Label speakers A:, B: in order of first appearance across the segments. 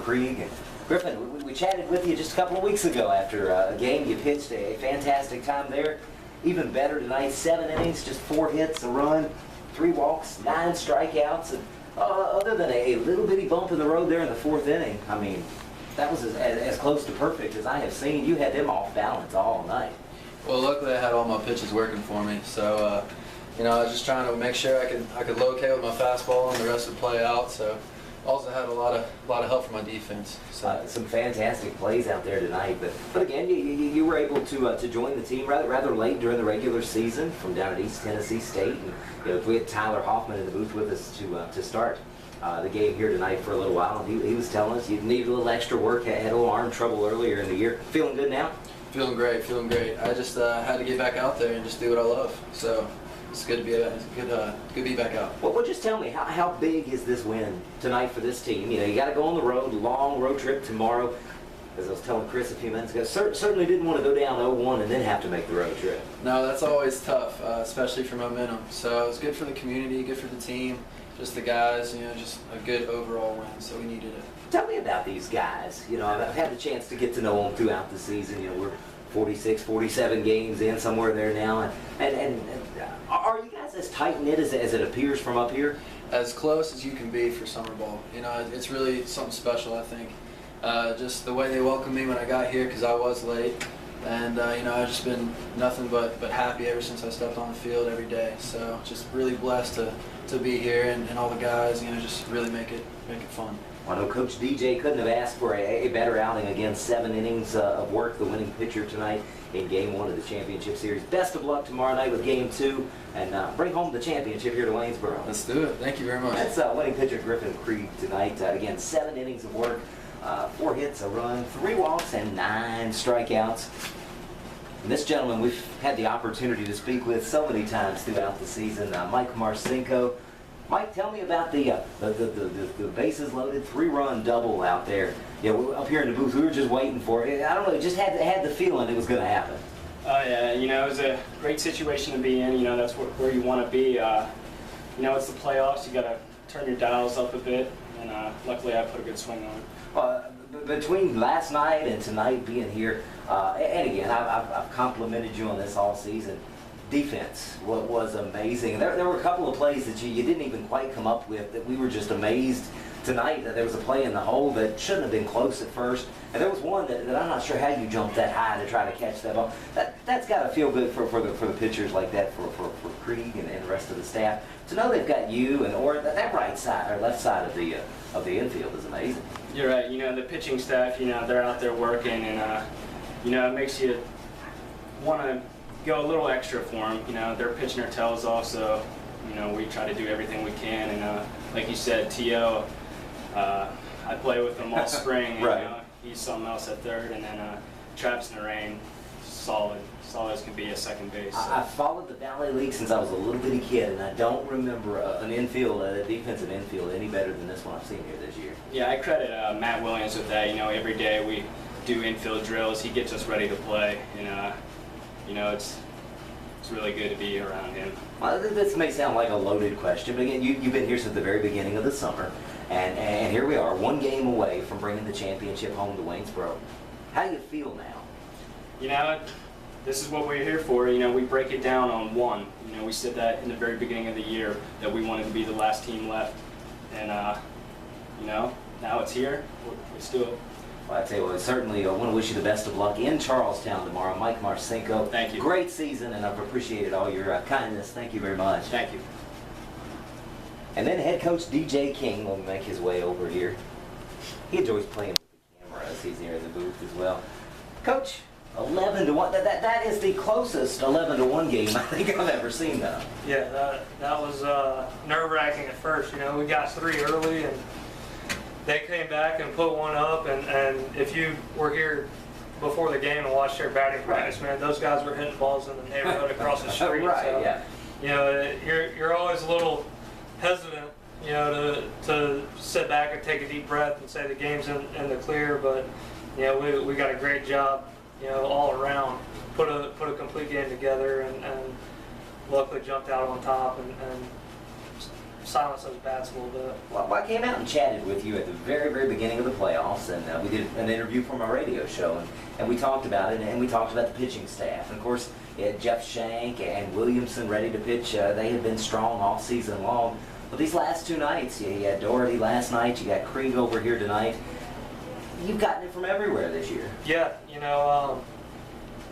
A: Krieg. And Griffin, we chatted with you just a couple of weeks ago after a game. You pitched a fantastic time there. Even better tonight, 7 innings, just 4 hits, a run, 3 walks, 9 strikeouts. And other than a little bitty bump in the road there in the 4th inning, I mean, that was as close to perfect as I have seen. You had them off balance all night.
B: Well, luckily I had all my pitches working for me, so I was just trying to make sure I could locate with my fastball and the rest would play out. So also had a lot of help from my defense. So
A: some fantastic plays out there tonight, but again, you were able to join the team rather late during the regular season from down at East Tennessee State, and we had Tyler Hoffman in the booth with us to start the game here tonight for a little while. And he was telling us you needed a little extra work, had a little arm trouble earlier in the year. Feeling good now?
B: Feeling great, feeling great. I just had to get back out there and just do what I love. So it's good to be be back out.
A: Well, just tell me, how big is this win tonight for this team? You got to go on the road, long road trip tomorrow. As I was telling Chris a few minutes ago, certainly didn't want to go down 0-1 and then have to make the road trip.
B: No, that's always tough, especially for momentum. So it's good for the community, good for the team, just the guys. Just a good overall win. So we needed it.
A: Tell me about these guys. I've had the chance to get to know them throughout the season. We're 46, 47 games in, somewhere there now. And are you guys as tight-knit as it appears from up here?
B: As close as you can be for summer ball. It's really something special, I think. Just the way they welcomed me when I got here, because I was late. And, I've just been nothing but happy ever since I stepped on the field every day. So just really blessed to be here and all the guys, just really make it fun.
A: I know Coach DJ couldn't have asked for a better outing. Again, 7 innings of work, the winning pitcher tonight in Game 1 of the championship series. Best of luck tomorrow night with Game 2, and bring home the championship here to Waynesboro.
B: Let's do it. Thank you very much.
A: That's winning pitcher Griffin Krieg tonight. Again, 7 innings of work, 4 hits, a run, 3 walks, and 9 strikeouts. And this gentleman we've had the opportunity to speak with so many times throughout the season, Mike Marcinko. Mike, tell me about the bases loaded 3-run double out there. Up here in the booth, we were just waiting for it. I don't know, just had the feeling it was going to happen.
C: Yeah, it was a great situation to be in. That's where you want to be. It's the playoffs. You got to turn your dials up a bit, and luckily I put a good swing on it.
A: Between last night and tonight being here, and again, I've complimented you on this all season. Defense was amazing. There were a couple of plays that you didn't even quite come up with that we were just amazed tonight. That there was a play in the hole that shouldn't have been close at first, and there was one that I'm not sure how you jumped that high to try to catch that ball. That's got to feel good for the pitchers like that, for Krieg and the rest of the staff to know they've got you or that right side or left side of the infield is amazing.
C: You're right. The pitching staff, they're out there working, and it makes you want to go a little extra for them. They're pitching their tails off, so we try to do everything we can. And like you said, T.O., I play with him all spring. And,
A: right.
C: He's something else at third, and then Travis Narain, solid as can be at second base. So.
A: I followed the Valley League since I was a little bitty kid, and I don't remember a defensive infield any better than this one I've seen here this year.
C: Yeah, I credit Matt Williams with that. Every day we do infield drills. He gets us ready to play, and it's really good to be around him.
A: Well, this may sound like a loaded question, but again, you've been here since the very beginning of the summer, and here we are, 1 game away from bringing the championship home to Waynesboro. How do you feel now?
C: This is what we're here for. We break it down on 1. We said that in the very beginning of the year that we wanted to be the last team left, and now it's here. Let's do it.
A: Well, I tell you what, certainly want to wish you the best of luck in Charlestown tomorrow. Mike Marcinko,
C: thank you.
A: Great season, and I've appreciated all your kindness. Thank you very much.
C: Thank you.
A: And then head coach DJ King will make his way over here. He enjoys playing with the camera as he's here in the booth as well. Coach, 11-1. That is the closest 11-1 game I think I've ever seen, though.
D: Yeah, that was nerve-wracking at first. We got 3 early, and they came back and put 1 up, and if you were here before the game and watched their batting practice, man, those guys were hitting balls in the neighborhood across the street.
A: Right,
D: so,
A: yeah.
D: You're always a little hesitant, to sit back and take a deep breath and say the game's in the clear, but we got a great job, all around, put a complete game together, and luckily jumped out on top and silence those bats a little bit.
A: Well, I came out and chatted with you at the very, very beginning of the playoffs, and we did an interview for my radio show, and we talked about it, and we talked about the pitching staff. And of course, you had Jeff Shank and Williamson ready to pitch. They had been strong all season long. But these last two nights, you had Doherty last night, you got Krieg over here tonight. You've gotten it from everywhere this year.
D: Yeah,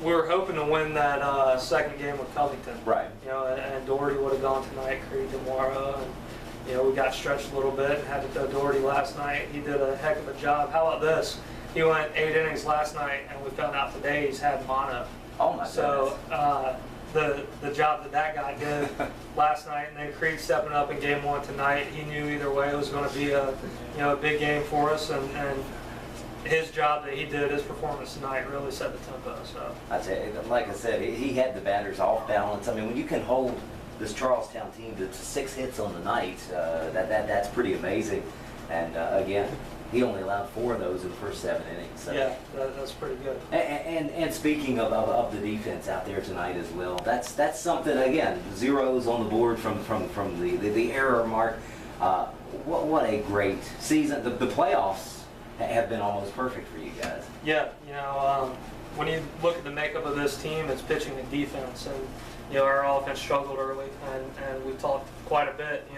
D: we were hoping to win that second game with Covington.
A: Right.
D: And Doherty would have gone tonight, Krieg tomorrow, and we got stretched a little bit and had to throw Doherty last night. He did a heck of a job. How about this? He went 8 innings last night, and we found out today he's had mono.
A: Oh my
D: So
A: goodness.
D: the job that guy did last night, and then Krieg stepping up in game 1 tonight, he knew either way it was going to be a big game for us, and his job that he did, his performance tonight really set the tempo. So
A: I tell you, like I said, he had the batters off balance. I mean, when you can hold this Charlestown team to 6 hits on the night, that's pretty amazing. And again, he only allowed 4 of those in the first 7 innings. So.
D: Yeah, that's pretty good.
A: And speaking of the defense out there tonight as well, that's something, again, zeros on the board from the error mark. What a great season. The playoffs have been almost perfect for you guys.
D: Yeah, when you look at the makeup of this team, it's pitching and defense, and our offense struggled early, and we talked quite a bit.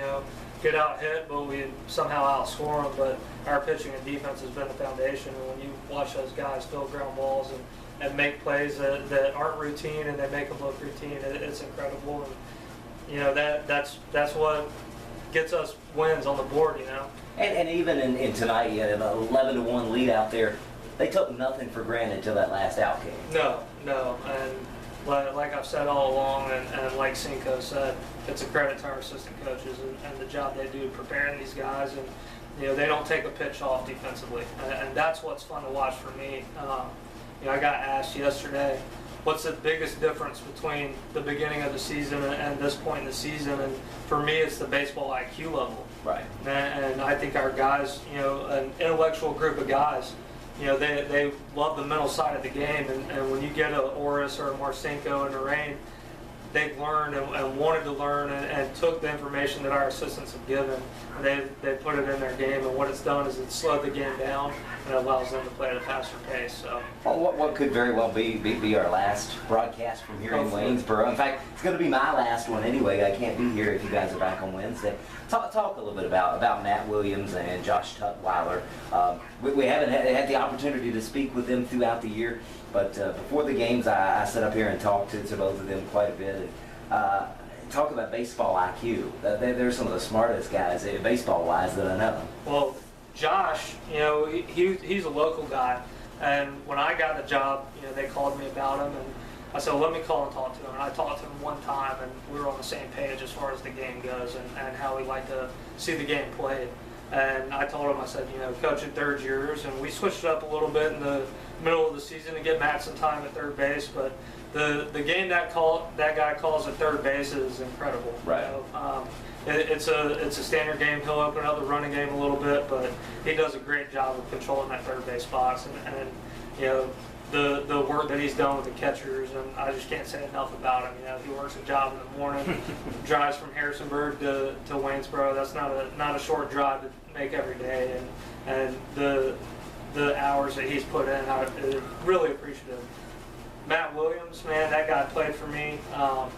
D: Get out hit, but we somehow outscore them. But our pitching and defense has been the foundation. And when you watch those guys fill ground balls and make plays that aren't routine, and they make them look routine, it's incredible. And that's what gets us wins on the board.
A: And even in tonight, you had an 11-1 lead out there. They took nothing for granted until that last out came.
D: No, and like I've said all along, and like Cinco said, it's a credit to our assistant coaches and the job they do preparing these guys, and they don't take a pitch off defensively, and that's what's fun to watch for me. I got asked yesterday, what's the biggest difference between the beginning of the season and this point in the season? And for me, it's the baseball IQ level.
A: Right.
D: And I think our guys, an intellectual group of guys, they love the mental side of the game. And when you get a Oris or a Marcinko in the rain, they've learned and wanted to learn and took the information that our assistants have given, and they put it in their game. And what it's done is it's slowed the game down and allows them to play at a faster pace. So,
A: well, what could very well be our last broadcast from here in Waynesboro. In fact, it's going to be my last one anyway. I can't be here if you guys are back on Wednesday. Talk a little bit about Matt Williams and Josh Tutwiler. We haven't had the opportunity to speak with them throughout the year, but before the games, I sat up here and talked to both of them quite a bit. And, talk about baseball IQ. They're some of the smartest guys, baseball-wise, that I know.
D: Well, Josh, he's a local guy, and when I got the job, they called me about him, and I said, well, let me call and talk to him. And I talked to him one time, and we were on the same page as far as the game goes and how we like to see the game played. And I told him, I said, coach at third years, and we switched it up a little bit in the middle of the season to get Matt some time at third base, but the game that guy calls at third base is incredible.
A: Right.
D: It's a standard game. He'll open up the running game a little bit, but he does a great job of controlling that third base box, and the work that he's done with the catchers, and I just can't say enough about him. He works a job in the morning, drives from Harrisonburg to Waynesboro. That's not a short drive to make every day, and the hours that he's put in, I'm really appreciative. Matt Williams, man, that guy played for me.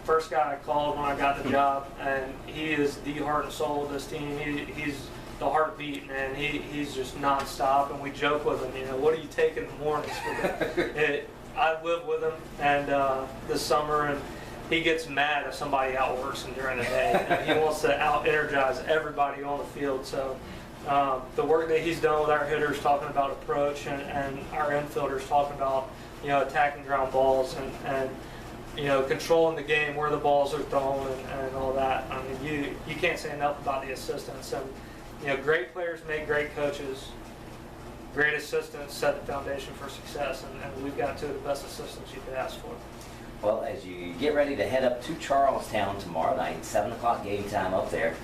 D: First guy I called when I got the job, and he is the heart and soul of this team. He's the heartbeat, man. He's just nonstop, and we joke with him. What do you take in the mornings? I live with him, and this summer, and he gets mad if somebody outworks him during the day. He wants to out-energize everybody on the field. So the work that he's done with our hitters, talking about approach, and our infielders talking about attacking ground balls and controlling the game where the balls are thrown and all that. I mean, you can't say enough about the assistants. And great players make great coaches. Great assistants set the foundation for success, and we've got two of the best assistants you could ask for.
A: Well, as you get ready to head up to Charlestown tomorrow night, 7 o'clock game time up there,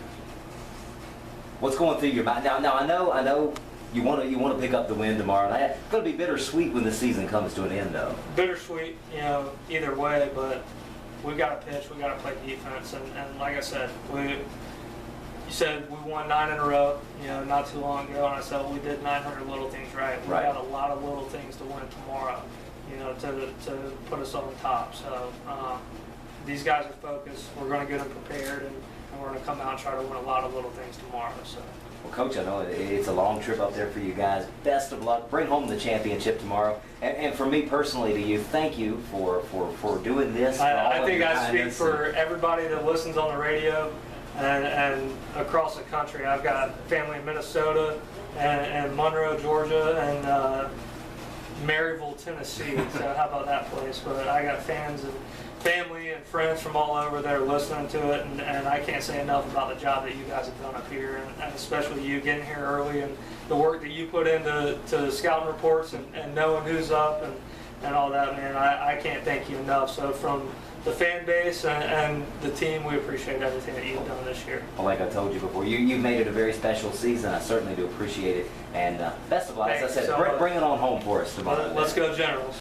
A: what's going through your mind? Now I know you want to pick up the win tomorrow night. It's going to be bittersweet when the season comes to an end, though.
D: Bittersweet, either way, but we got to pitch, we got to play defense, and like I said, you said we won 9 in a row, not too long ago, and I said, well, we did 900 little things right. We got a lot of little things to win tomorrow, to put us on top. So these guys are focused. We're going to get them prepared, and we're going to come out and try to win a lot of little things tomorrow. So.
A: Well, Coach, I know it's a long trip up there for you guys. Best of luck. Bring home the championship tomorrow. And for me personally, to you, thank you for doing this.
D: I think I speak for everybody that listens on the radio and across the country. I've got family in Minnesota and Monroe, Georgia, and Maryville, Tennessee. So how about that place? But I got fans and family and friends from all over there listening to it, and I can't say enough about the job that you guys have done up here, and especially you getting here early and the work that you put into scouting reports and knowing who's up and all that, man. I can't thank you enough. So from the fan base and the team, we appreciate everything that you've done this year.
A: Well, like I told you before, you've made it a very special season. I certainly do appreciate it. And best of luck. As I said, bring it on home for us tomorrow.
D: Let's go Generals.